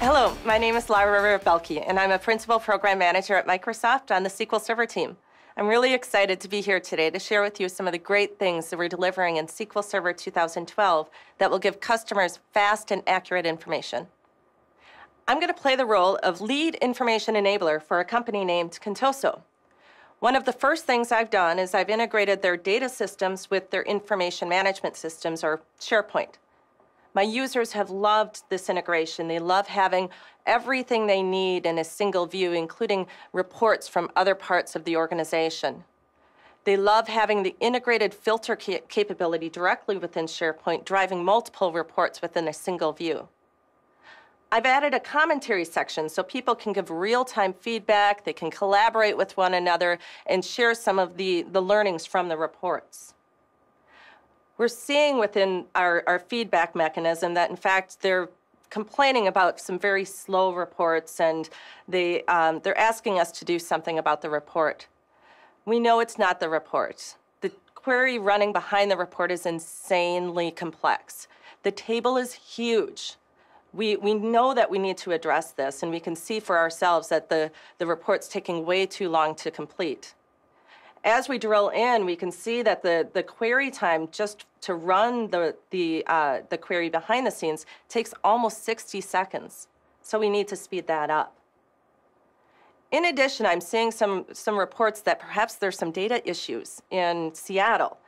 Hello, my name is Laura Belke, and I'm a Principal Program Manager at Microsoft on the SQL Server team. I'm really excited to be here today to share with you some of the great things that we're delivering in SQL Server 2012 that will give customers fast and accurate information. I'm going to play the role of lead information enabler for a company named Contoso. One of the first things I've done is I've integrated their data systems with their information management systems, or SharePoint. My users have loved this integration. They love having everything they need in a single view, including reports from other parts of the organization. They love having the integrated filter capability directly within SharePoint, driving multiple reports within a single view. I've added a commentary section so people can give real-time feedback, they can collaborate with one another, and share some of the learnings from the reports. We're seeing within our feedback mechanism that, in fact, they're complaining about some very slow reports, and they're asking us to do something about the report. We know it's not the report. The query running behind the report is insanely complex. The table is huge. We know that we need to address this, and we can see for ourselves that the report's taking way too long to complete. As we drill in, we can see that the query time just to run the query behind the scenes takes almost 60 seconds. So we need to speed that up. In addition, I'm seeing some reports that perhaps there's some data issues in Seattle.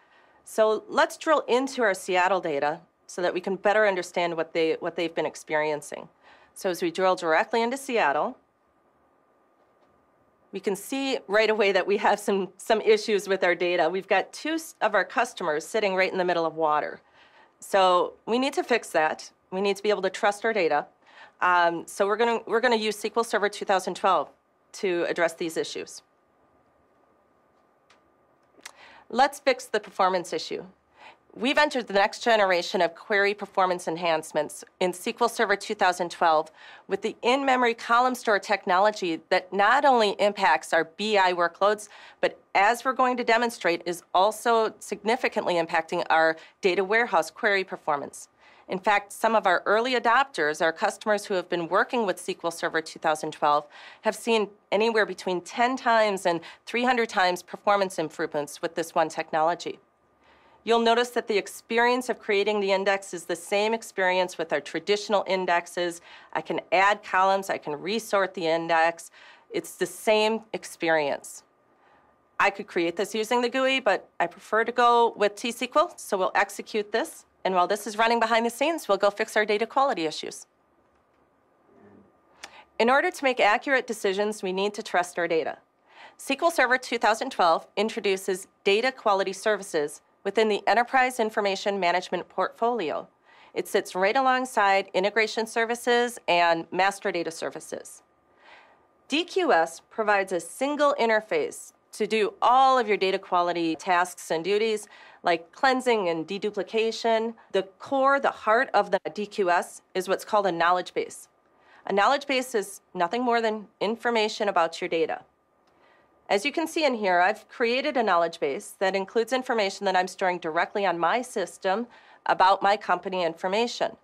So let's drill into our Seattle data so that we can better understand what they've been experiencing. So as we drill directly into Seattle, we can see right away that we have some issues with our data. We've got two of our customers sitting right in the middle of water. So we need to fix that. We need to be able to trust our data. So we're gonna use SQL Server 2012 to address these issues. Let's fix the performance issue. We've entered the next generation of query performance enhancements in SQL Server 2012 with the in-memory column store technology that not only impacts our BI workloads, but as we're going to demonstrate, is also significantly impacting our data warehouse query performance. In fact, some of our early adopters, our customers who have been working with SQL Server 2012, have seen anywhere between 10 times and 300 times performance improvements with this one technology. You'll notice that the experience of creating the index is the same experience with our traditional indexes. I can add columns, I can resort the index. It's the same experience. I could create this using the GUI, but I prefer to go with T-SQL, so we'll execute this. And while this is running behind the scenes, we'll go fix our data quality issues. In order to make accurate decisions, we need to trust our data. SQL Server 2012 introduces data quality services within the Enterprise Information Management portfolio. It sits right alongside integration services and master data services. DQS provides a single interface to do all of your data quality tasks and duties, like cleansing and deduplication. The core, the heart of the DQS is what's called a knowledge base. A knowledge base is nothing more than information about your data. As you can see in here, I've created a knowledge base that includes information that I'm storing directly on my system about my company information.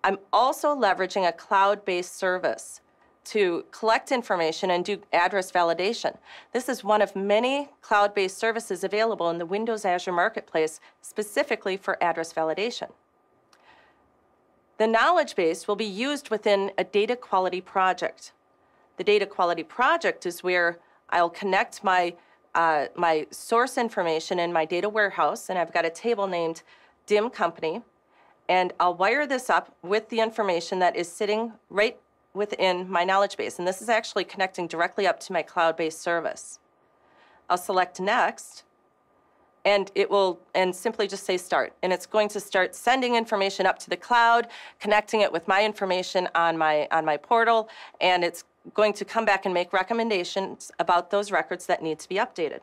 I'm also leveraging a cloud-based service to collect information and do address validation. This is one of many cloud-based services available in the Windows Azure Marketplace specifically for address validation. The knowledge base will be used within a data quality project. The data quality project is where I'll connect my source information in my data warehouse, and I've got a table named DIM Company, and I'll wire this up with the information that is sitting right within my knowledge base. And this is actually connecting directly up to my cloud-based service. I'll select Next, and it will simply just say Start. And it's going to start sending information up to the cloud, connecting it with my information on my portal, and it's going to come back and make recommendations about those records that need to be updated.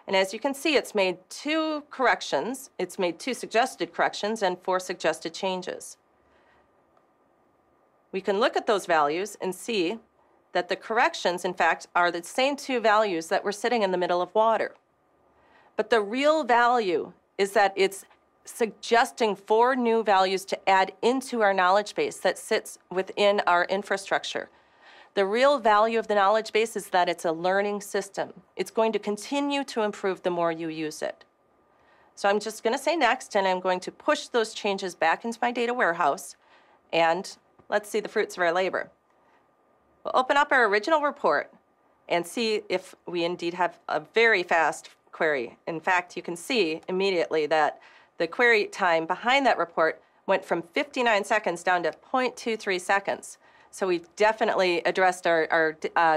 And as you can see, it's made 2 corrections. It's made 2 suggested corrections and 4 suggested changes. We can look at those values and see that the corrections, in fact, are the same 2 values that were sitting in the middle of water. But the real value is that it's suggesting 4 new values to add into our knowledge base that sits within our infrastructure. The real value of the knowledge base is that it's a learning system. It's going to continue to improve the more you use it. So I'm just going to say next, and I'm going to push those changes back into my data warehouse, and let's see the fruits of our labor. We'll open up our original report and see if we indeed have a very fast query. In fact, you can see immediately that the query time behind that report went from 59 seconds down to 0.23 seconds. So we've definitely addressed our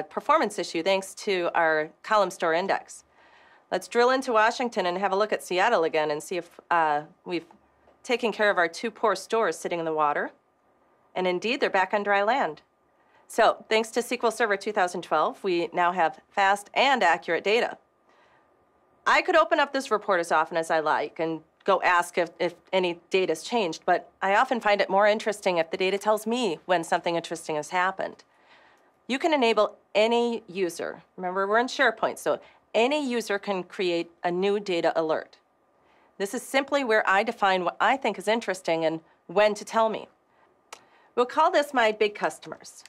performance issue thanks to our column store index. Let's drill into Washington and have a look at Seattle again and see if we've taken care of our 2 poor stores sitting in the water. And indeed, they're back on dry land. So thanks to SQL Server 2012, we now have fast and accurate data. I could open up this report as often as I like and go ask if any data has changed, but I often find it more interesting if the data tells me when something interesting has happened. You can enable any user. Remember, we're in SharePoint, so any user can create a new data alert. This is simply where I define what I think is interesting and when to tell me. We'll call this my big customers.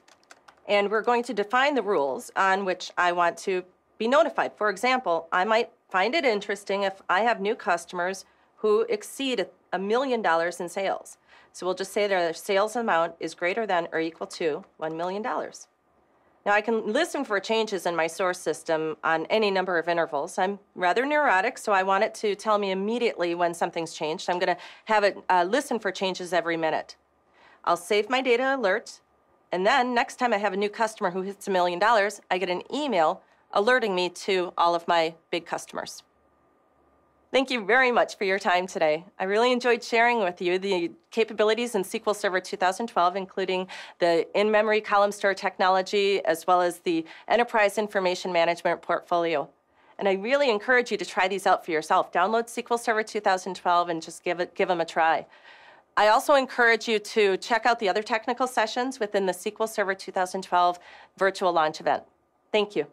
And we're going to define the rules on which I want to be notified. For example, I might find it interesting if I have new customers who exceed $1 million in sales. So we'll just say their sales amount is greater than or equal to $1 million. Now I can listen for changes in my source system on any number of intervals. I'm rather neurotic, so I want it to tell me immediately when something's changed. I'm going to have it listen for changes every minute. I'll save my data alert, and then next time I have a new customer who hits $1 million, I get an email alerting me to all of my big customers. Thank you very much for your time today. I really enjoyed sharing with you the capabilities in SQL Server 2012, including the in-memory column store technology, as well as the enterprise information management portfolio. And I really encourage you to try these out for yourself. Download SQL Server 2012 and just give them a try. I also encourage you to check out the other technical sessions within the SQL Server 2012 virtual launch event. Thank you.